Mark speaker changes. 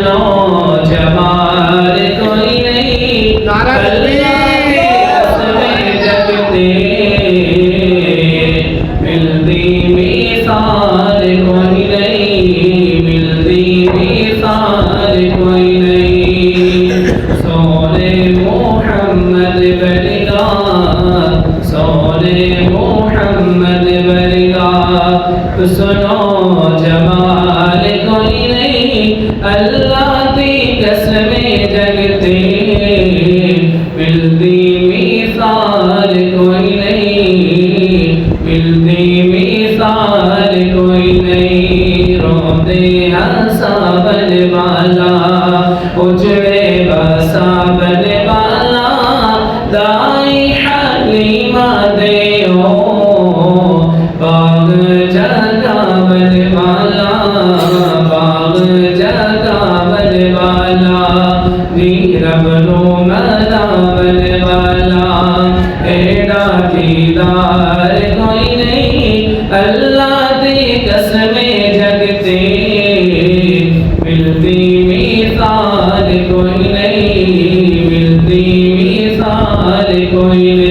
Speaker 1: جمال کوئی نہیں اللہ کے رسم جگتے ملتی مثال کوئی نہیں ملتی مثال کوئی نہیں سونے محمد برگا سونے محمد برگا سنو جمال کوئی نہیں اللہ کی قسم جگتے ملتی مثال کوئی نہیں ملتی مثال کوئی نہیں روتے ہنسا بن والا اجڑے بسا بن والا دائی حلیمہ دیو باغ جگہ بن والا باغ جگہ بن والا رب نو ملا بن والا ایڈا دیدار کوئی نہیں اللہ دی قسم جگتے ملتی مثال کوئی نہیں ملتی مثال کوئی نہیں